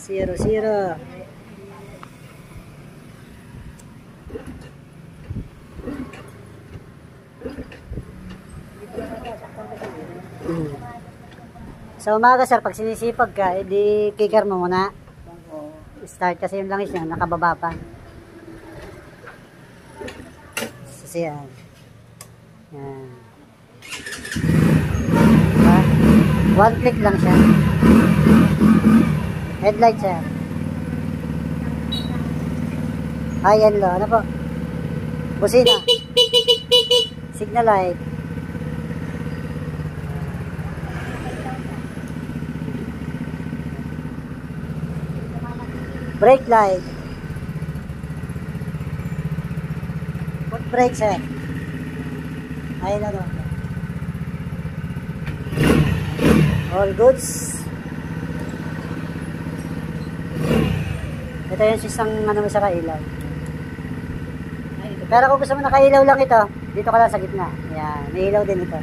0-0. Sa umaga sir, pag sinisipag ka, edi kicker mo muna. Start kasi yung langis niya, nakababa pa. Kasi yan. Yan. Diba? One click lang siya. Headlight sir. High and low. Ano po? Busina. Signal light. Brake light. Foot brake sir. Ayun ano. All goods. Ito yung isang ano mo sa kailaw. Pero kung gusto mo nakailaw lang ito, dito ka lang sa gitna. Yan, may ilaw din ito.